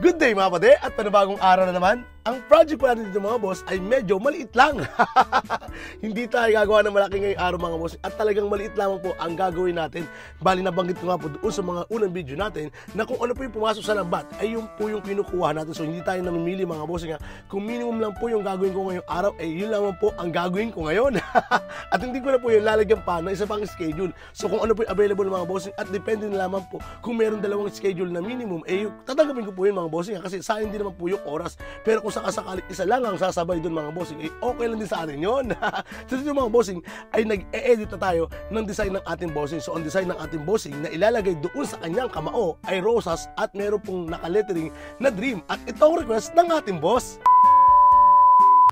Good day mga pade at panibagong araw na naman. Ang project po natin dito mga boss ay medyo maliit lang. Hindi tayo gagawa ng malaki ngayong araw mga boss at talagang maliit lamang po ang gagawin natin. Bali nabanggit ko nga po doon sa mga unang video natin na kung ano po yung pumasok sa lambat ay yung po yung kinukuha natin. So hindi tayo namimili mga boss nga. Kung minimum lang po yung gagawin ko ngayong araw ay yun lamang po ang gagawin ko ngayon. At hindi ko na po yung lalagyan pa ng isa pang schedule. So kung ano po yung available mga boss at depende na lamang po kung meron dalawang schedule na minimum ay tatanggapin ko po yun mga boss kasi sayang din naman po yung oras. Pero kung sakasakali isa lang ang sasabay doon mga bossing, eh okay lang din sa atin yun. So dito mga bossing ay nag-e-edit na tayo ng design ng ating bossing. So ang design ng ating bossing na ilalagay doon sa kanyang kamao ay rosas at meron pong nakalettering na dream. At itong request ng ating boss.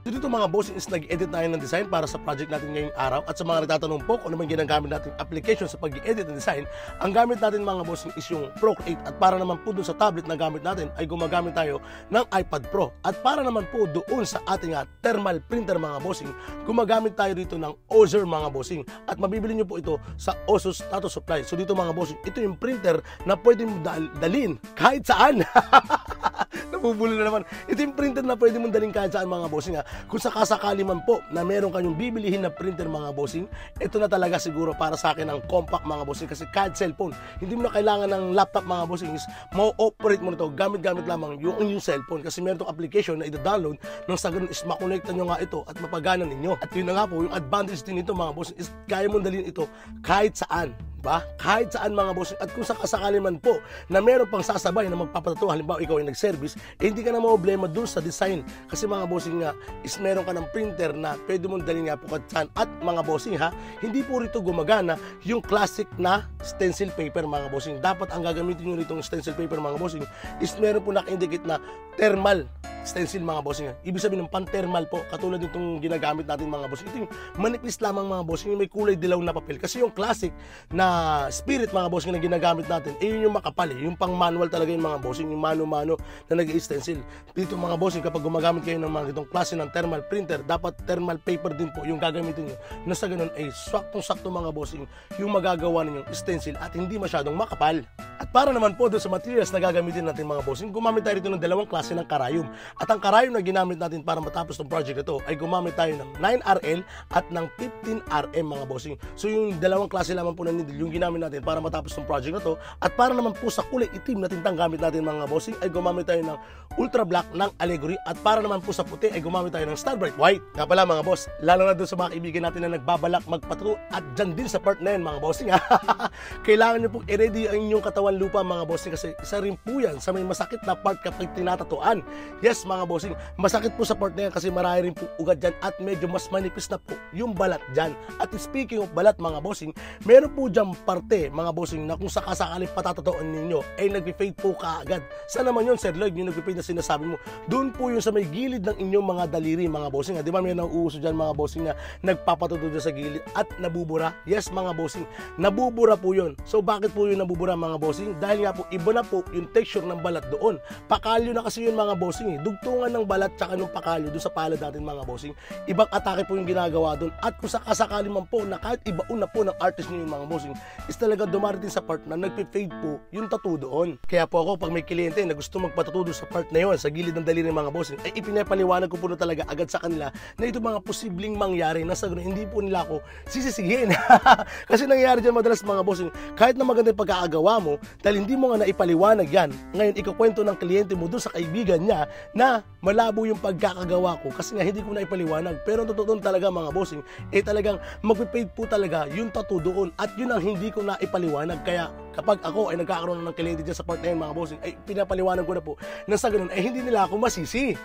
So dito mga bossing is nag-edit tayo ng design para sa project natin ngayong araw. At sa mga nagtatanong po kung ano man ginagamit natin application sa pag-edit ng design, ang gamit natin mga bossing is yung Procreate. At para naman po doon sa tablet na gamit natin ay gumagamit tayo ng iPad Pro. At para naman po doon sa ating thermal printer mga bossing, gumagamit tayo dito ng Ozer mga bossing. At mabibili nyo po ito sa Asus Tato Supply. So dito mga bossing, ito yung printer na pwede mo dalhin kahit saan. Nabubulo na naman. Ito yung printer na pwede mong dalhin kahit saan mga bossing. Kung sakasakali man po na meron kanyong bibilihin na printer mga bossing, ito na talaga siguro para sa akin ang compact mga bossing kasi kahit cellphone, hindi mo na kailangan ng laptop mga bossing, ma-operate mo na ito gamit-gamit lamang yung cellphone kasi meron itong application na i-download nang sa ganun is makonekta nyo nga ito at mapagana ninyo. At yun na nga po, yung advantage din nito mga bossing is kaya mong dalhin ito kahit saan. Kahit saan mga bossing. At kung sakasakali man po na meron pang sasabay na magpapatato, halimbawa ikaw ay nag-service, hindi ka na problema dun sa design kasi mga bossing nga is meron ka ng printer na pwede mong dalhin nga po kahit saan. At mga bossing hindi po rito gumagana yung classic na stencil paper mga bossing. Dapat ang gagamitin nyo nitong stencil paper mga bossing is meron po naka-indicate na thermal stencil mga bossing. Ibig sabihin ng pan-thermal po, katulad nitong ginagamit natin mga bossing. Ito yung manipis lamang mga bossing, yung may kulay dilaw na papel. Kasi yung classic na spirit mga bossing na ginagamit natin, yun yung makapal yung pang manual talaga yung mga bossing, yung mano-mano na nag-i-stencil. Dito mga bossing, kapag gumagamit kayo ng mga itong klase ng thermal printer, dapat thermal paper din po yung gagamitin nyo na sa ganun ay saktong-sakto mga bossing yung magagawa ninyong stencil at hindi masyadong makapal. At para naman po doon sa materials na gagamitin natin mga bossing, gumamit tayo dito ng dalawang klase ng karayom. At ang karayom na ginamit natin para matapos ng project ito ay gumamit tayo ng 9RL at ng 15RM mga bossing. So yung dalawang klase lamang po na needle yung ginamit natin para matapos ng project na to. At para naman po sa kulay itim na tintang gamit natin mga bossing ay gumamit tayo ng ultra black ng Allegory. At para naman po sa puti ay gumamit tayo ng Star Bright White. Nga pala mga boss, lalo na doon sa mga kaibigan natin na nagbabalak magpatro at dyan din sa part na yun mga bossing. Kailangan nyo po i-ready ang inyong katawan lupa mga bossing kasi isa rin po yan sa may masakit na part kapag tinatatuan. Yes mga bossing, masakit po sa part na yan kasi marami rin po ugat dyan at medyo mas manipis na po yung balat dyan. At speaking of balat mga bossing, meron po dyan parte mga bossing na kung sakasakali patatatuan ninyo ay nag-fade po kaagad. Saan naman yun Sir Lloyd, yung nag-fade na sinasabi mo? Doon po yun sa may gilid ng inyong mga daliri mga bossing. Di ba may nauuso dyan mga bossing na nagpapatuto dyan sa gilid at nabubura? Yes mga bossing, nabubura po yun. So bakit po yun nabubura mga bossing? Dahil nga po iba na po yung texture ng balat doon. Pakalyo na kasi yun mga bossing dugtungan ng balat tsaka ng pakalyo doon sa palad natin mga bossing. Ibang atake po yung ginagawa doon. At kung sakasakali man po na kahit ibaon na po ng artist nyo yung mga bossing is talaga dumarating sa part na nagpe-fade po yung tattoo doon. Kaya po ako pag may kliyente na gusto magpatattoo doon sa part na yun, sa gilid ng daliri ng mga bossing, ay ipinapaliwanag ko po na talaga agad sa kanila na ito mga posibleng mangyari na sa ganun, hindi po nila ako sisisihin. Kasi nangyayari dyan madalas mga bossing, kahit na maganda yung pagkakagawa mo, dahil hindi mo nga naipaliwanag yan, ngayon ikukwento ng kliyente mo doon sa kaibigan niya na malabo yung pagkakagawa ko kasi nga hindi ko na ipaliwanag. Pero totoo talaga mga bossing, talagang magpipade po talaga yung tattoo doon at yun ang hindi ko na ipaliwanag. Kaya kapag ako ay nagkakaroon ng kliyente dyan sa part na yun mga bossing, ay pinapaliwanag ko na po na sa ganun ay hindi nila ako masisi.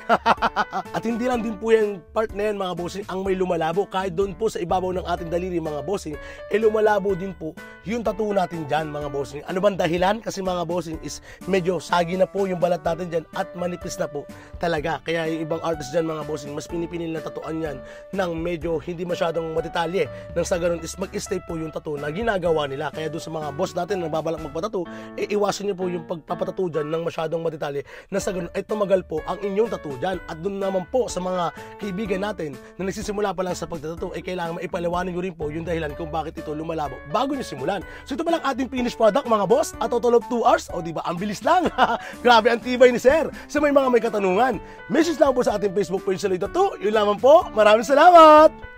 At hindi lang din po yung part na yan mga bossing ang may lumalabo. Kahit doon po sa ibabaw ng ating daliri mga bossing, lumalabo din po yung tattoo natin dyan mga bossing. Ano bang dahilan? Kasi mga bossing is medyo sagi na po yung balat natin dyan at manipis na po. talaga. Kaya yung ibang artist dyan mga bossing, mas pinipinil na tatuan yan ng medyo hindi masyadong matitalye. Nang sa ganun is mag-stay po yung tattoo na ginagawa nila. Kaya doon sa mga boss natin na babalak magpatattoo, iwasan nyo po yung pagpapatattoo dyan ng masyadong matitalye. Na sa ganun ay tumagal po ang inyong tattoo dyan. At doon naman po sa mga kaibigan natin na nagsisimula pa lang sa pagtatattoo, ay kailangan maipaliwanag nyo rin po yung dahilan kung bakit ito lumalabo bago nyo simulan. So ito pa lang ating finished product mga boss, at total of 2 hours. O diba, ang bilis lang. Grabe ang tibay ni Sir. Sa may mga may katanungan, message lang po sa ating Facebook page sa Tattoo. Yun lamang po. Maraming salamat!